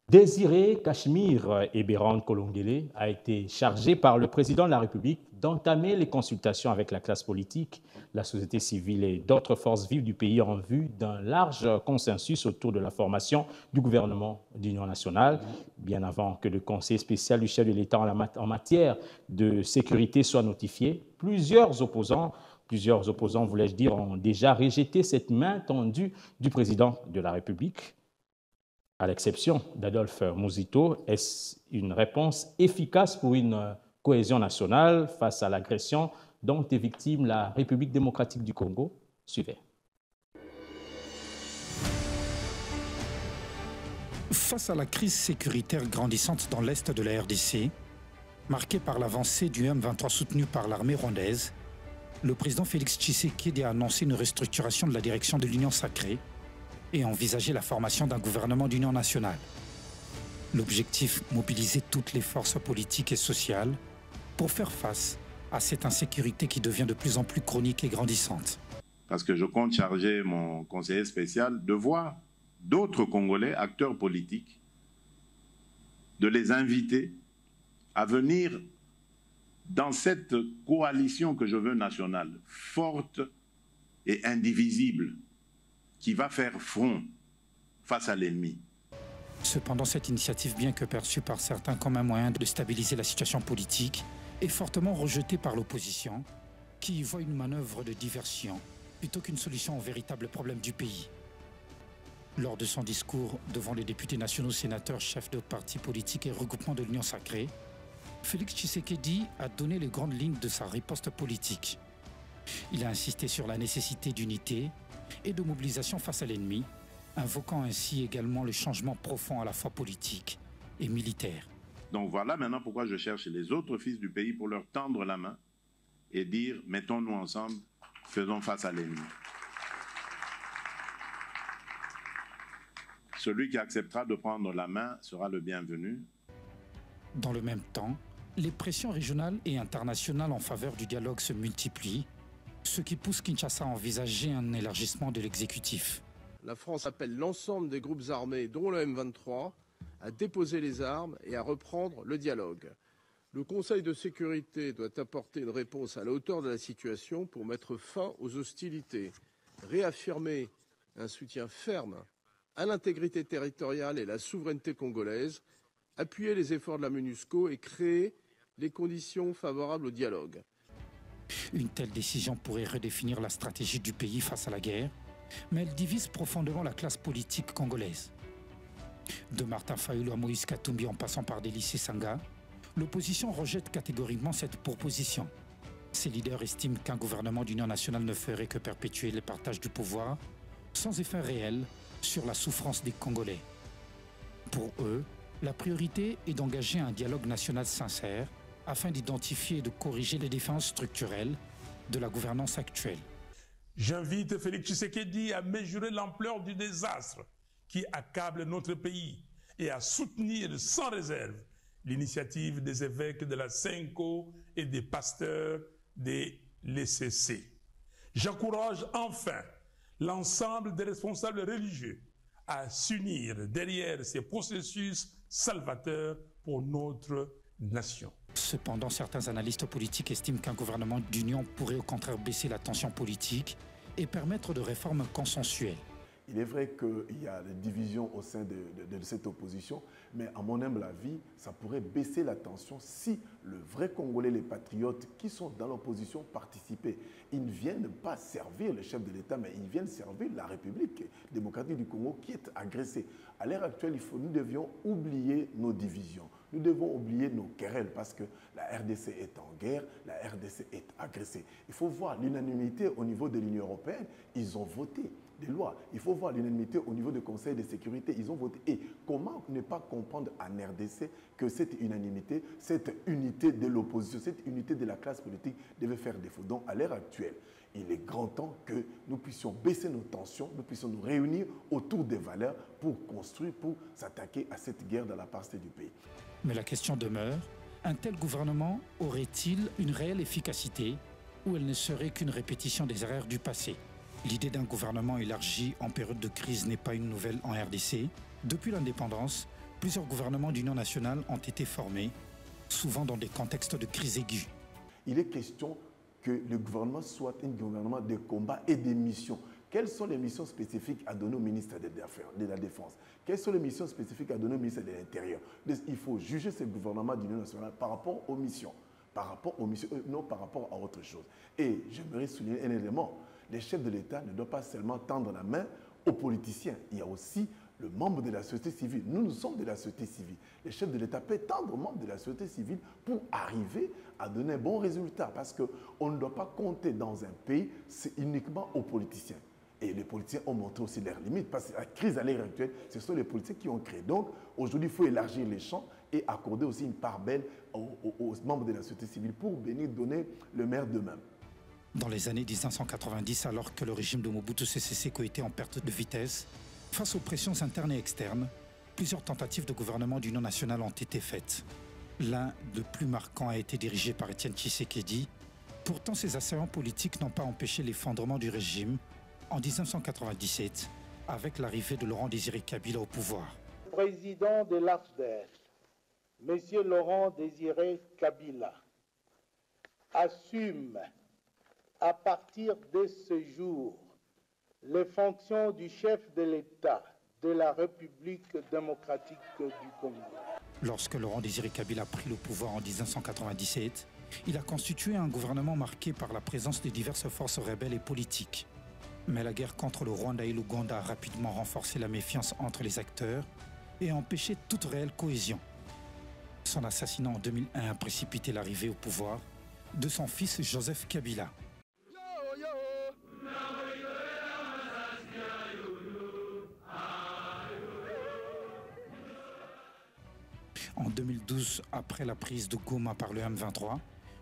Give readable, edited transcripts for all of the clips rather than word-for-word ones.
Désiré Cachemire Ebérand Kolongele a été chargé par le président de la République d'entamer les consultations avec la classe politique, la société civile et d'autres forces vives du pays en vue d'un large consensus autour de la formation du gouvernement d'union nationale, bien avant que le conseil spécial du chef de l'État en matière de sécurité soit notifié. Plusieurs opposants, voulais-je dire, ont déjà rejeté cette main tendue du président de la République. À l'exception d'Adolphe Mouzito, est-ce une réponse efficace pour une cohésion nationale face à l'agression dont est victime la République démocratique du Congo? Suivez. Face à la crise sécuritaire grandissante dans l'est de la RDC, marquée par l'avancée du M23 soutenu par l'armée rwandaise, le président Félix Tshisekedi a annoncé une restructuration de la direction de l'Union sacrée et envisager la formation d'un gouvernement d'union nationale. L'objectif, mobiliser toutes les forces politiques et sociales pour faire face à cette insécurité qui devient de plus en plus chronique et grandissante. Parce que je compte charger mon conseiller spécial de voir d'autres Congolais, acteurs politiques, de les inviter à venir dans cette coalition que je veux nationale, forte et indivisible, qui va faire front face à l'ennemi. Cependant, cette initiative, bien que perçue par certains comme un moyen de stabiliser la situation politique, est fortement rejetée par l'opposition, qui y voit une manœuvre de diversion plutôt qu'une solution aux véritables problèmes du pays. Lors de son discours devant les députés nationaux, sénateurs, chefs de partis politiques et regroupements de l'Union sacrée, Félix Tshisekedi a donné les grandes lignes de sa riposte politique. Il a insisté sur la nécessité d'unité et de mobilisation face à l'ennemi, invoquant ainsi également le changement profond à la fois politique et militaire. Donc voilà maintenant pourquoi je cherche les autres fils du pays pour leur tendre la main et dire mettons-nous ensemble, faisons face à l'ennemi. Celui qui acceptera de prendre la main sera le bienvenu. Dans le même temps, les pressions régionales et internationales en faveur du dialogue se multiplient, ce qui pousse Kinshasa à envisager un élargissement de l'exécutif. La France appelle l'ensemble des groupes armés, dont le M23, à déposer les armes et à reprendre le dialogue. Le Conseil de sécurité doit apporter une réponse à la hauteur de la situation pour mettre fin aux hostilités, réaffirmer un soutien ferme à l'intégrité territoriale et la souveraineté congolaise, appuyer les efforts de la MONUSCO et créer les conditions favorables au dialogue. Une telle décision pourrait redéfinir la stratégie du pays face à la guerre, mais elle divise profondément la classe politique congolaise. De Martin Fayulu à Moïse Katumbi en passant par Délicie Sanga, l'opposition rejette catégoriquement cette proposition. Ces leaders estiment qu'un gouvernement d'union nationale ne ferait que perpétuer le partage du pouvoir sans effet réel sur la souffrance des Congolais. Pour eux, la priorité est d'engager un dialogue national sincère afin d'identifier et de corriger les défaillances structurelles de la gouvernance actuelle. J'invite Félix Tshisekedi à mesurer l'ampleur du désastre qui accable notre pays et à soutenir sans réserve l'initiative des évêques de la CENCO et des pasteurs des l'ECC. J'encourage enfin l'ensemble des responsables religieux à s'unir derrière ces processus salvateurs pour notre nation. Cependant, certains analystes politiques estiment qu'un gouvernement d'union pourrait au contraire baisser la tension politique et permettre de réformes consensuelles. Il est vrai qu'il y a des divisions au sein de cette opposition, mais à mon humble avis, ça pourrait baisser la tension si le vrai Congolais, les patriotes qui sont dans l'opposition participaient. Ils ne viennent pas servir le chef de l'État, mais ils viennent servir la République démocratique du Congo qui est agressée. À l'heure actuelle, nous devions oublier nos divisions. Nous devons oublier nos querelles parce que la RDC est en guerre, la RDC est agressée. Il faut voir l'unanimité au niveau de l'Union européenne. Ils ont voté des lois. Il faut voir l'unanimité au niveau du Conseil de sécurité. Ils ont voté. Et comment ne pas comprendre en RDC que cette unanimité, cette unité de l'opposition, cette unité de la classe politique devait faire défaut. Donc à l'heure actuelle, il est grand temps que nous puissions baisser nos tensions, nous puissions nous réunir autour des valeurs pour construire, pour s'attaquer à cette guerre dans la partie du pays. Mais la question demeure, un tel gouvernement aurait-il une réelle efficacité ou elle ne serait qu'une répétition des erreurs du passé? L'idée d'un gouvernement élargi en période de crise n'est pas une nouvelle en RDC. Depuis l'indépendance, plusieurs gouvernements d'union nationale ont été formés, souvent dans des contextes de crise aiguë. Il est question que le gouvernement soit un gouvernement de combat et de missions. Quelles sont les missions spécifiques à donner au ministre de la Défense? Quelles sont les missions spécifiques à donner au ministre de l'Intérieur? Il faut juger ce gouvernement d'union nationale par rapport aux missions. Non par rapport à autre chose. Et j'aimerais souligner un élément. Les chefs de l'État ne doivent pas seulement tendre la main aux politiciens. Il y a aussi le membre de la société civile. Nous sommes de la société civile. Les chefs de l'État peuvent tendre aux membres de la société civile pour arriver à donner un bon résultat. Parce qu'on ne doit pas compter dans un pays uniquement aux politiciens. Et les politiciens ont montré aussi leurs limites. Parce que la crise à l'heure actuelle, ce sont les politiciens qui ont créé. Donc, aujourd'hui, il faut élargir les champs et accorder aussi une part belle aux membres de la société civile pour venir donner le meilleur d'eux-mêmes. Dans les années 1990, alors que le régime de Mobutu Sese Seko était en perte de vitesse, face aux pressions internes et externes, plusieurs tentatives de gouvernement d'union nationale ont été faites. L'un de plus marquants a été dirigé par Étienne Tshisekedi. Pourtant, ces assaillants politiques n'ont pas empêché l'effondrement du régime en 1997, avec l'arrivée de Laurent Désiré Kabila au pouvoir. Président de l'AFDEL, M. Laurent Désiré Kabila, assume à partir de ce jour les fonctions du chef de l'État de la République démocratique du Congo. Lorsque Laurent Désiré Kabila a pris le pouvoir en 1997, il a constitué un gouvernement marqué par la présence de diverses forces rebelles et politiques. Mais la guerre contre le Rwanda et l'Ouganda a rapidement renforcé la méfiance entre les acteurs et a empêché toute réelle cohésion. Son assassinat en 2001 a précipité l'arrivée au pouvoir de son fils Joseph Kabila. En 2012, après la prise de Goma par le M23,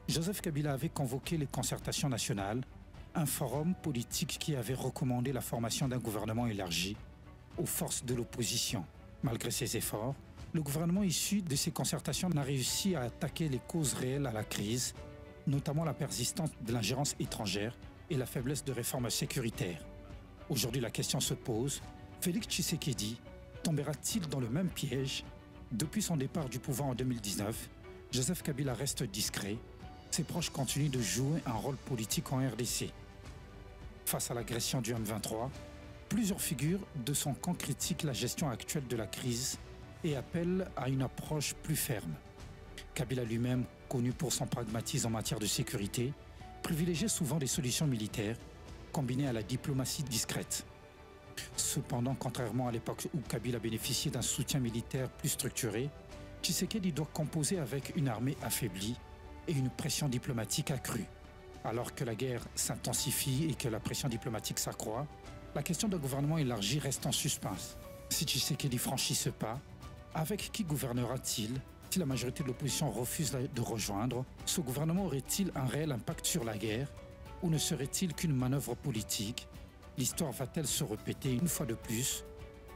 Joseph Kabila avait convoqué les concertations nationales, un forum politique qui avait recommandé la formation d'un gouvernement élargi aux forces de l'opposition. Malgré ses efforts, le gouvernement issu de ces concertations n'a réussi à attaquer les causes réelles à la crise, notamment la persistance de l'ingérence étrangère et la faiblesse de réformes sécuritaires. Aujourd'hui, la question se pose, Félix Tshisekedi tombera-t-il dans le même piège? Depuis son départ du pouvoir en 2019, Joseph Kabila reste discret. Ses proches continuent de jouer un rôle politique en RDC. Face à l'agression du M23, plusieurs figures de son camp critiquent la gestion actuelle de la crise et appellent à une approche plus ferme. Kabila lui-même, connu pour son pragmatisme en matière de sécurité, privilégiait souvent des solutions militaires combinées à la diplomatie discrète. Cependant, contrairement à l'époque où Kabila bénéficiait d'un soutien militaire plus structuré, Tshisekedi doit composer avec une armée affaiblie et une pression diplomatique accrue. Alors que la guerre s'intensifie et que la pression diplomatique s'accroît, la question d'un gouvernement élargi reste en suspens. Si Tshisekedi franchit ce pas, avec qui gouvernera-t-il? Si la majorité de l'opposition refuse de rejoindre, ce gouvernement aurait-il un réel impact sur la guerre ou ne serait-il qu'une manœuvre politique? L'histoire va-t-elle se répéter une fois de plus,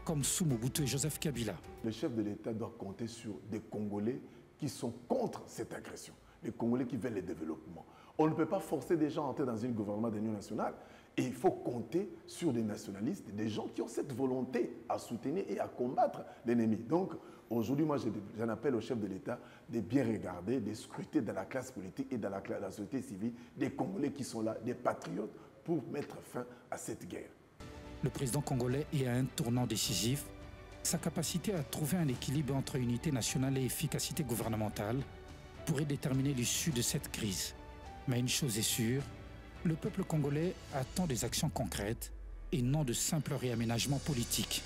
comme sous Mobutu et Joseph Kabila? Le chef de l'État doit compter sur des Congolais qui sont contre cette agression, les Congolais qui veulent le développement. On ne peut pas forcer des gens à entrer dans un gouvernement d'union nationale. Et il faut compter sur des nationalistes, des gens qui ont cette volonté à soutenir et à combattre l'ennemi. Donc, aujourd'hui, moi, j'en appelle au chef de l'État de bien regarder, de scruter dans la classe politique et dans la société civile des Congolais qui sont là, des patriotes, pour mettre fin à cette guerre. Le président congolais est à un tournant décisif. Sa capacité à trouver un équilibre entre unité nationale et efficacité gouvernementale pourrait déterminer l'issue de cette crise. Mais une chose est sûre, le peuple congolais attend des actions concrètes et non de simples réaménagements politiques.